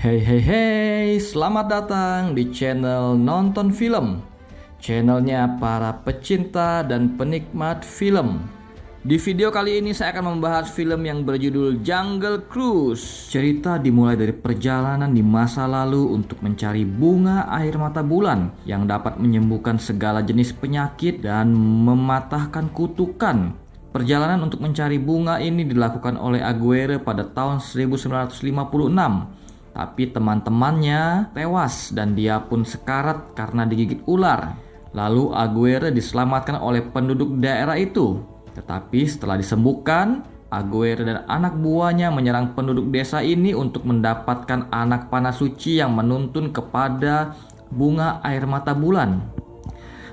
Hey, selamat datang di channel Nonton Film. Channelnya para pecinta dan penikmat film. Di video kali ini saya akan membahas film yang berjudul Jungle Cruise. Cerita dimulai dari perjalanan di masa lalu untuk mencari bunga air mata bulan yang dapat menyembuhkan segala jenis penyakit dan mematahkan kutukan. Perjalanan untuk mencari bunga ini dilakukan oleh Aguirre pada tahun 1956. Tapi teman-temannya tewas dan dia pun sekarat karena digigit ular. Lalu Aguirre diselamatkan oleh penduduk daerah itu. Tetapi setelah disembuhkan, Aguirre dan anak buahnya menyerang penduduk desa ini untuk mendapatkan anak panah suci yang menuntun kepada bunga air mata bulan.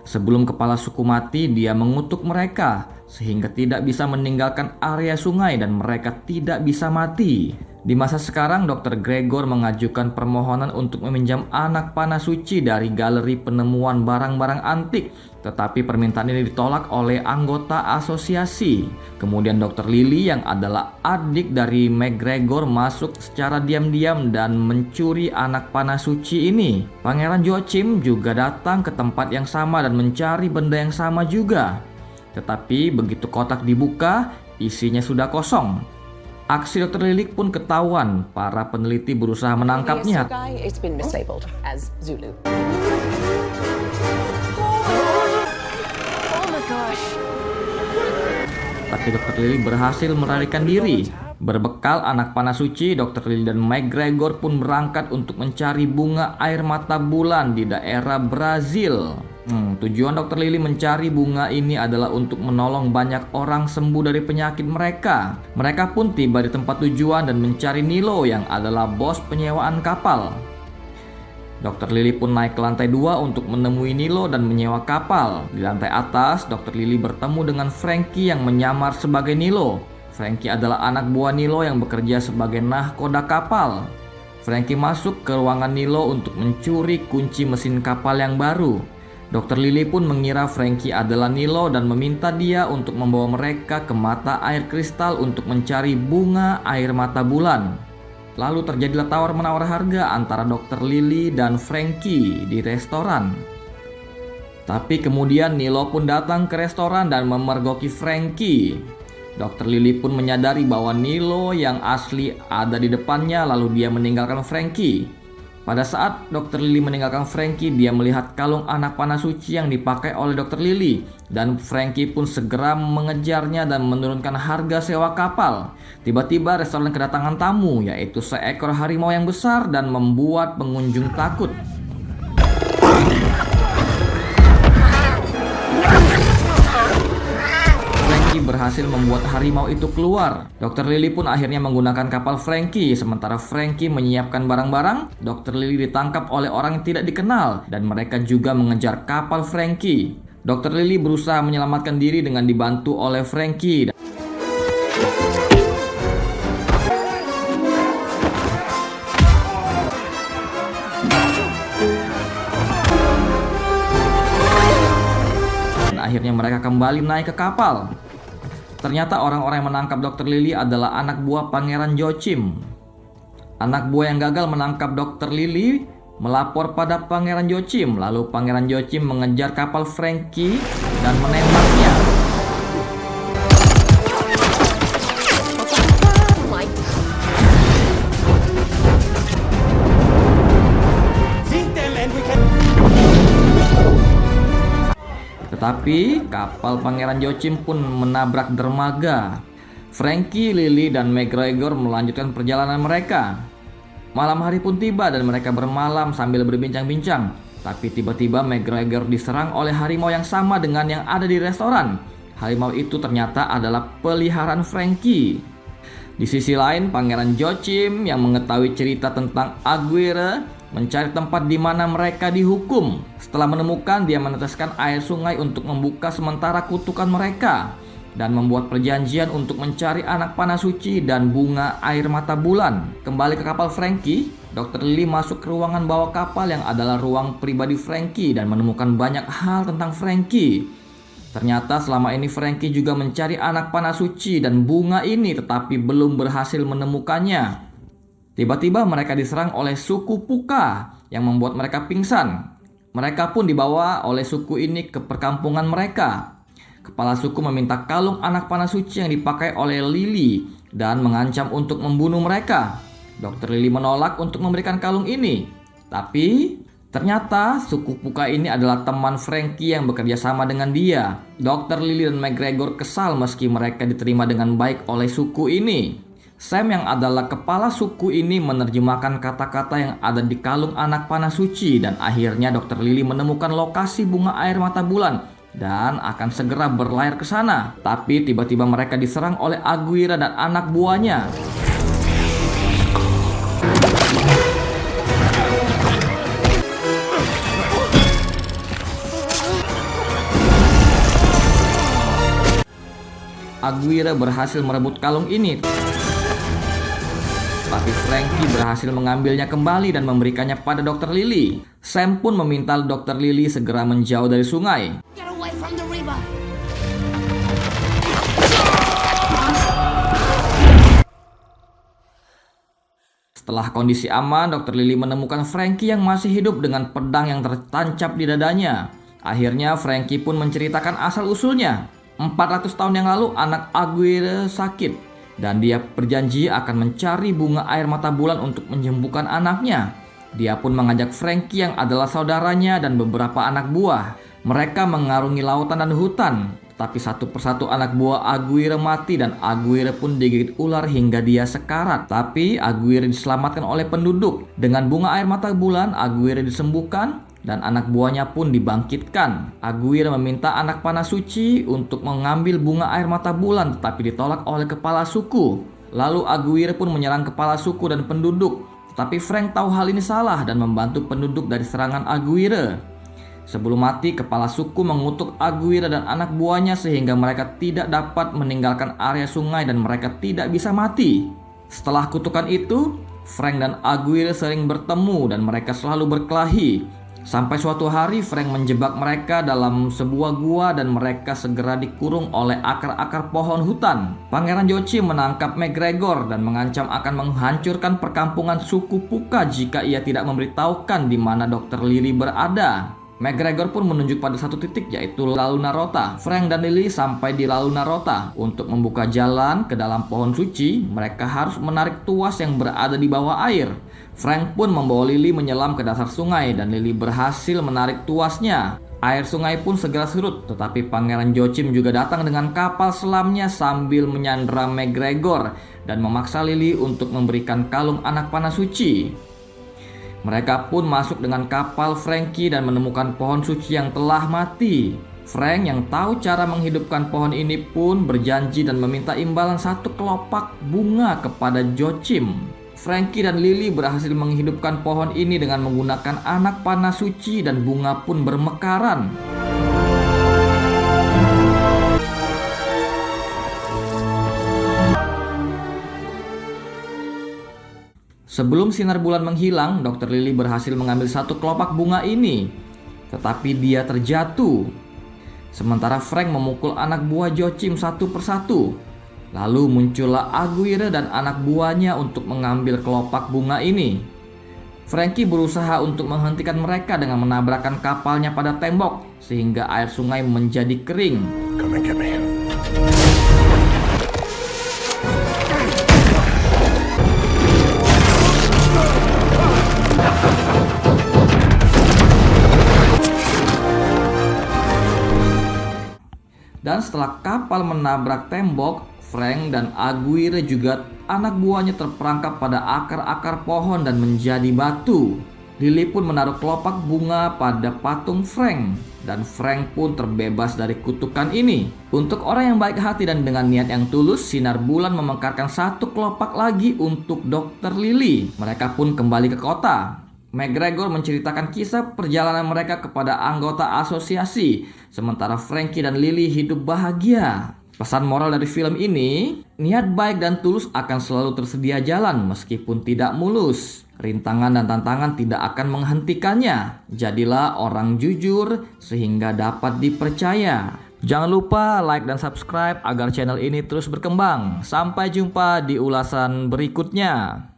Sebelum kepala suku mati, dia mengutuk mereka sehingga tidak bisa meninggalkan area sungai dan mereka tidak bisa mati. Di masa sekarang, Dr. Gregor mengajukan permohonan untuk meminjam anak panah suci dari galeri penemuan barang-barang antik, tetapi permintaan ini ditolak oleh anggota asosiasi. Kemudian Dr. Lily yang adalah adik dari McGregor masuk secara diam-diam dan mencuri anak panah suci ini. Pangeran Joachim juga datang ke tempat yang sama dan mencari benda yang sama juga. Tetapi begitu kotak dibuka, isinya sudah kosong. Aksi Dr. Lily pun ketahuan. Para peneliti berusaha menangkapnya. Tapi Dr. Lily berhasil melarikan diri. Berbekal anak panah suci, Dr. Lily dan McGregor pun berangkat untuk mencari bunga air mata bulan di daerah Brazil. Tujuan Dr. Lily mencari bunga ini adalah untuk menolong banyak orang sembuh dari penyakit mereka. Mereka pun tiba di tempat tujuan dan mencari Nilo yang adalah bos penyewaan kapal. Dr. Lily pun naik ke lantai 2 untuk menemui Nilo dan menyewa kapal. Di lantai atas, Dr. Lily bertemu dengan Frankie yang menyamar sebagai Nilo. Frankie adalah anak buah Nilo yang bekerja sebagai nahkoda kapal. Frankie masuk ke ruangan Nilo untuk mencuri kunci mesin kapal yang baru. Dr. Lily pun mengira Frankie adalah Nilo dan meminta dia untuk membawa mereka ke mata air kristal untuk mencari bunga air mata bulan. Lalu terjadilah tawar-menawar harga antara Dr. Lily dan Frankie di restoran. Tapi kemudian Nilo pun datang ke restoran dan memergoki Frankie. Dr. Lily pun menyadari bahwa Nilo yang asli ada di depannya, lalu dia meninggalkan Frankie. Pada saat Dr. Lily meninggalkan Frankie, dia melihat kalung anak panah suci yang dipakai oleh Dr. Lily. Dan Frankie pun segera mengejarnya dan menurunkan harga sewa kapal. Tiba-tiba restoran kedatangan tamu, yaitu seekor harimau yang besar dan membuat pengunjung takut. Berhasil membuat harimau itu keluar. Dr. Lily pun akhirnya menggunakan kapal Frankie. Sementara Frankie menyiapkan barang-barang, Dr. Lily ditangkap oleh orang yang tidak dikenal dan mereka juga mengejar kapal Frankie. Dr. Lily berusaha menyelamatkan diri dengan dibantu oleh Frankie. Dan akhirnya mereka kembali naik ke kapal. Ternyata orang-orang yang menangkap Dr. Lily adalah anak buah Pangeran Joachim. Anak buah yang gagal menangkap Dr. Lily melapor pada Pangeran Joachim. Lalu Pangeran Joachim mengejar kapal Frankie dan menembaknya. Tetapi kapal Pangeran Joachim pun menabrak dermaga. Frankie, Lily, dan McGregor melanjutkan perjalanan mereka. Malam hari pun tiba dan mereka bermalam sambil berbincang-bincang. Tapi tiba-tiba McGregor diserang oleh harimau yang sama dengan yang ada di restoran. Harimau itu ternyata adalah peliharaan Frankie. Di sisi lain, Pangeran Joachim yang mengetahui cerita tentang Aguirre mencari tempat di mana mereka dihukum. Setelah menemukan, dia meneteskan air sungai untuk membuka sementara kutukan mereka dan membuat perjanjian untuk mencari anak panah suci dan bunga air mata bulan. Kembali ke kapal Frankie, Dr. Lily masuk ke ruangan bawah kapal yang adalah ruang pribadi Frankie dan menemukan banyak hal tentang Frankie. Ternyata selama ini Frankie juga mencari anak panah suci dan bunga ini tetapi belum berhasil menemukannya. Tiba-tiba mereka diserang oleh suku Puka yang membuat mereka pingsan. Mereka pun dibawa oleh suku ini ke perkampungan mereka. Kepala suku meminta kalung anak panah suci yang dipakai oleh Lily dan mengancam untuk membunuh mereka. Dr. Lily menolak untuk memberikan kalung ini. Tapi ternyata suku Puka ini adalah teman Frankie yang bekerja sama dengan dia. Dr. Lily dan McGregor kesal meski mereka diterima dengan baik oleh suku ini. Sam yang adalah kepala suku ini menerjemahkan kata-kata yang ada di kalung anak panah suci dan akhirnya Dr. Lily menemukan lokasi bunga air mata bulan dan akan segera berlayar ke sana. Tapi tiba-tiba mereka diserang oleh Aguirre dan anak buahnya. Aguirre berhasil merebut kalung ini, tapi Frankie berhasil mengambilnya kembali dan memberikannya pada Dr. Lily. Sam pun meminta Dr. Lily segera menjauh dari sungai. Get away from the river. Setelah kondisi aman, Dr. Lily menemukan Frankie yang masih hidup dengan pedang yang tertancap di dadanya. Akhirnya Frankie pun menceritakan asal-usulnya. 400 tahun yang lalu anak Aguirre sakit dan dia berjanji akan mencari bunga air mata bulan untuk menyembuhkan anaknya. Dia pun mengajak Frankie yang adalah saudaranya dan beberapa anak buah. Mereka mengarungi lautan dan hutan, tapi satu persatu anak buah Aguirre mati dan Aguirre pun digigit ular hingga dia sekarat. Tapi Aguirre diselamatkan oleh penduduk. Dengan bunga air mata bulan, Aguirre disembuhkan dan anak buahnya pun dibangkitkan. Aguirre meminta anak panah suci untuk mengambil bunga air mata bulan tetapi ditolak oleh kepala suku. Lalu Aguirre pun menyerang kepala suku dan penduduk. Tetapi Frank tahu hal ini salah dan membantu penduduk dari serangan Aguirre. Sebelum mati, kepala suku mengutuk Aguirre dan anak buahnya sehingga mereka tidak dapat meninggalkan area sungai dan mereka tidak bisa mati. Setelah kutukan itu, Frank dan Aguirre sering bertemu dan mereka selalu berkelahi. Sampai suatu hari Frank menjebak mereka dalam sebuah gua dan mereka segera dikurung oleh akar-akar pohon hutan. Pangeran Joachim menangkap McGregor dan mengancam akan menghancurkan perkampungan suku Puka jika ia tidak memberitahukan di mana Dr. Lily berada. McGregor pun menunjuk pada satu titik yaitu La Luna Rota. Frank dan Lily sampai di La Luna Rota. Untuk membuka jalan ke dalam pohon suci, mereka harus menarik tuas yang berada di bawah air. Frank pun membawa Lily menyelam ke dasar sungai dan Lily berhasil menarik tuasnya. Air sungai pun segera surut, tetapi Pangeran Joachim juga datang dengan kapal selamnya sambil menyandera McGregor dan memaksa Lily untuk memberikan kalung anak panah suci. Mereka pun masuk dengan kapal Frankie dan menemukan pohon suci yang telah mati. Frank yang tahu cara menghidupkan pohon ini pun berjanji dan meminta imbalan satu kelopak bunga kepada Joachim. Frankie dan Lily berhasil menghidupkan pohon ini dengan menggunakan anak panah suci dan bunga pun bermekaran. Sebelum sinar bulan menghilang, Dr. Lily berhasil mengambil satu kelopak bunga ini, tetapi dia terjatuh. Sementara Frank memukul anak buah Joachim satu persatu. Lalu muncullah Aguirre dan anak buahnya untuk mengambil kelopak bunga ini. Frankie berusaha untuk menghentikan mereka dengan menabrakkan kapalnya pada tembok sehingga air sungai menjadi kering. Come and get me. Dan setelah kapal menabrak tembok, Frank dan Aguirre juga anak buahnya terperangkap pada akar-akar pohon dan menjadi batu. Lily pun menaruh kelopak bunga pada patung Frank dan Frank pun terbebas dari kutukan ini. Untuk orang yang baik hati dan dengan niat yang tulus, sinar bulan memekarkan satu kelopak lagi untuk Dr. Lily. Mereka pun kembali ke kota. McGregor menceritakan kisah perjalanan mereka kepada anggota asosiasi, sementara Frankie dan Lily hidup bahagia. Pesan moral dari film ini, niat baik dan tulus akan selalu tersedia jalan meskipun tidak mulus. Rintangan dan tantangan tidak akan menghentikannya. Jadilah orang jujur sehingga dapat dipercaya. Jangan lupa like dan subscribe agar channel ini terus berkembang. Sampai jumpa di ulasan berikutnya.